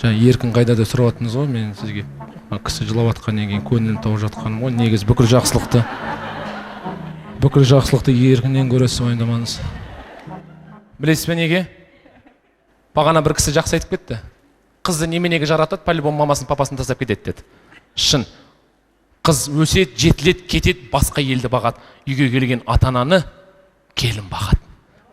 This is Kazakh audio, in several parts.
Еркін қайда да сұрап ғой, мен сізге кісі жылап жатқаннан кейін көңілін тауып жатқаным ғой. Негізі бүкіл жақсылықты еркінен көресіз, уайымдамаңыз. Білесіз бе неге? Бағана бір кісі жақсы айтып кетті. Қызды неменеге жаратады, по-любому мамасын, папасын тастап кетеді деді. Шын. Қыз өседі, жетіледі, кетеді, басқа елді бағады. Үйге келген ата-ананы келін бағады.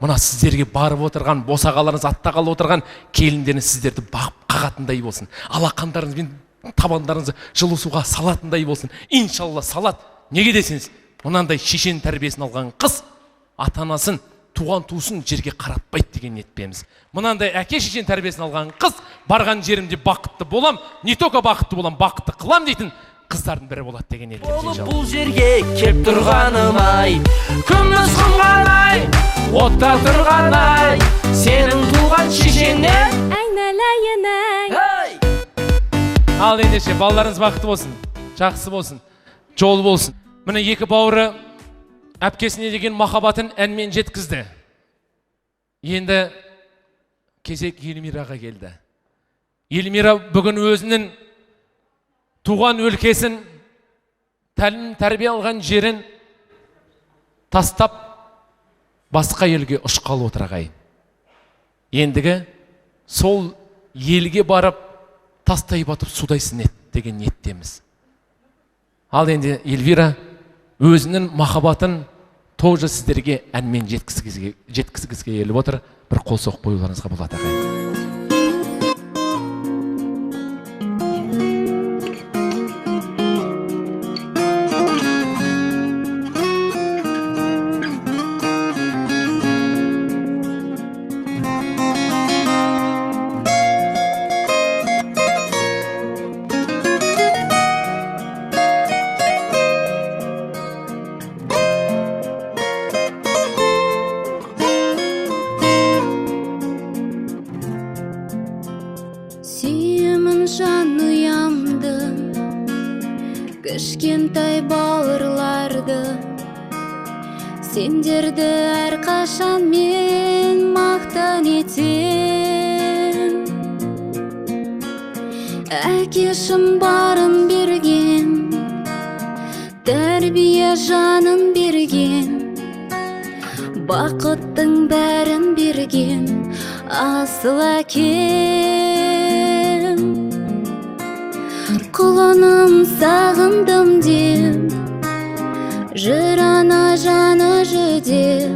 Мына сіздерге барып отырған, босағаларыңыз атта қалып отырған келіндеріңіз сіздерді бағып қағатындай болсын. Алақандарыңыз бен табандарыңызды жылы суға салатындай болсын. Иншалла салат. Неге десеңіз, мынандай шешен тәрбиесін алған қыз ата-анасын, туған туысын жерге қаратпайды деген ниетпеміз. Мынандай әке шешен тәрбиесін алған қыз барған жерімде бақытты болам, не только бақытты болам, бақытты қылам дейтін қыздардың бірі болады деген ниетпеміз. Бұл жерге кеп тұрғаным ай, күміс құмған ай, отта тұрған ай, сенің туған шешеңнен айналайын ай. Ал ендеше балаларыңыз бақытты болсын, жақсы болсын, жол болсын. Міне екі бауыры әпкесіне деген махаббатын әнмен жеткізді. Енді кезек Елмираға келді. Елмира бүгін өзінің туған өлкесін, тәлім тәрбие алған жерін тастап басқа елге ұшқалы отыр ағайын. Ендігі сол елге барып тастай батып судай сінеді деген ниеттеміз. Ал енді Эльвира өзінің махаббатын тоже сіздерге әнмен жеткізгісі келіп отыр. Бір қол соғып қоюларыңызға болады ағайын. Кішкентай бауырларды сендерді әрқашан мен мақтан етем. Әкешім барын берген, тәрбие жанын берген, бақыттың бәрін берген асыл әкем. Құлыным сағындым деп, жырана жаны жүдеп,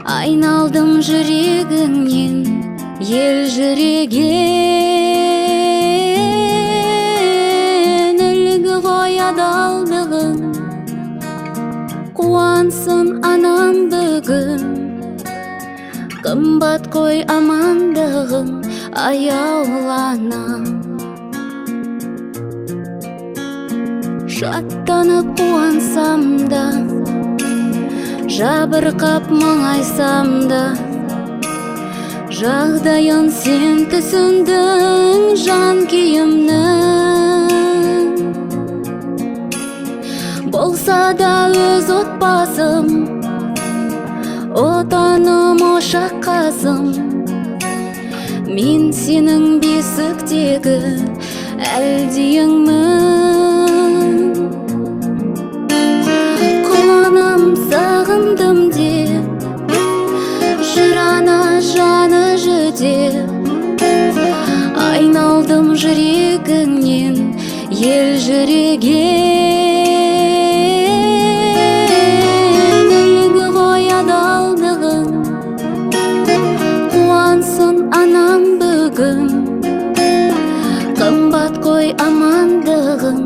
айналдым жүрегіңнен ел жүреген. Үлгі ғой адалдығың, қуансын анам бүгін, қымбат қой амандығың аяуланам. Шаттанып қуансам да, жабырқап мұңайсам да, жағдайын сен түсіндің жан күйімнің. Болса да өз отбасым, отаным ошақ қазым, мен сенің бесіктегі әлдиіңмін. Сағындым деп, жырана жаны жүдеп, айналдым жүрегіңнен ел жүреген. Үлгі ғой адалдығың, қуансын анам бүгін, қымбат қой амандығың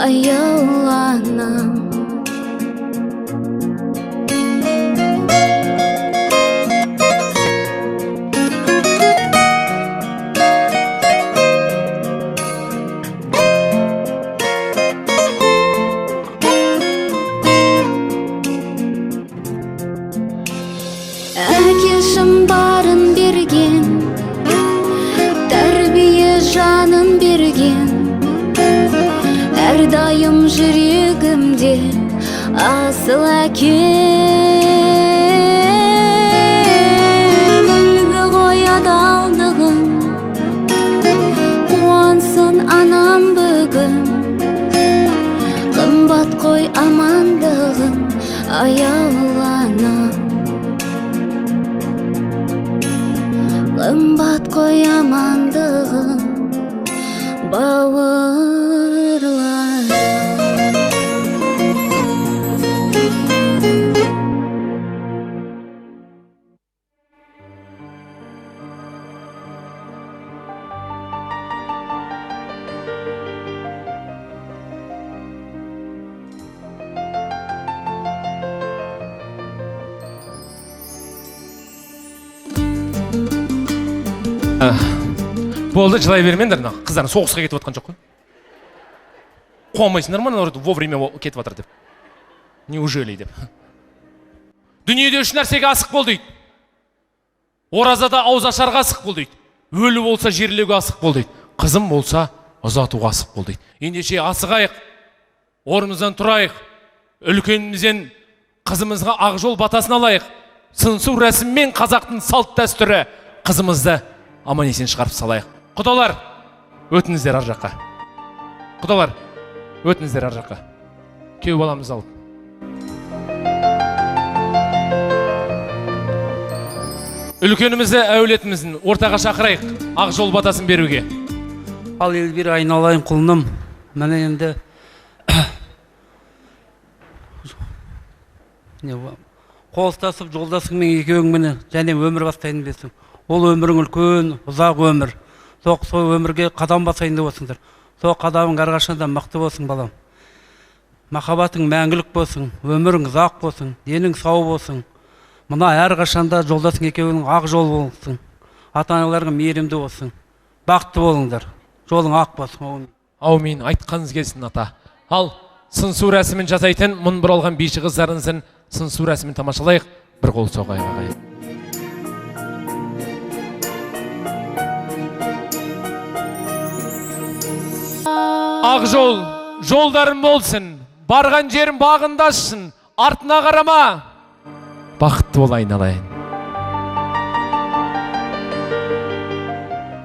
аяуланам. Әкешім барын берген, тәрбие жанын берген, әрдайым жүрегімде асыл әкем. Үлгі ғой адалдығың, бүгін қымбат қой амандығын аяулана қымбат қой амандығын бауырлана Болды, жылай бермеңдер, қыздарың соғысқа кетіп жатқан жоқ қой. Қуанбайсыңдар ма, вовремя кетіп жатыр деп. Неужели деп. Дүниеде үш нәрсеге асық бол дейді. Оразада ауыз ашарға асық бол дейді. Өлі болса жерлеуге асық бол дейді. Қызым болса ұзатуға асық бол дейді. Ендеше асығайық, орнымыздан тұрайық, үлкенімізден қызымызға ақ жол батасын алайық. Сыңсу рәсіммен қазақтың салт дәстүрі қызымызды аман есен шығарып салайық. Құдалар, өтіңіздер ар жаққа. Құдалар, өтіңіздер ар жаққа. Күйеу баламызды алып. Үлкенімізді, әулетіміздің ортаға шақырайық, ақ жол батасын беруге. Ал Эльвира, айналайын құлыным. Міне енді қолыстасып жолдасыңмен екеуіңмен және өмір бастайын десің. Ол өмірің үлкен, ұзақ өмір. Сол өмірге қадам басайын деп осыңдар. Сол қадамың әрқашанда мықты болсын, балам. Махаббатың мәңгілік болсын, өмірің ұзақ болсын, денің сау болсын. Мына әрқашанда жолдасың екеуінің ақ жол болсын. Ата-аналарың мейірімді болсын. Бақытты болыңдар. Жолың ақ болсын. Аумин, айтқаныңыз келсін, ата. Ал сыңсу рәсімін жасайтын мұн бұралған бейші қыздарыңыздың сыңсу рәсімін тамашалайық. Бір қол соғайық ағайын. Ақ жол, жолдарың болсын, барған жерің бағындашсын, артына қарама. Бақытты бол айналайын.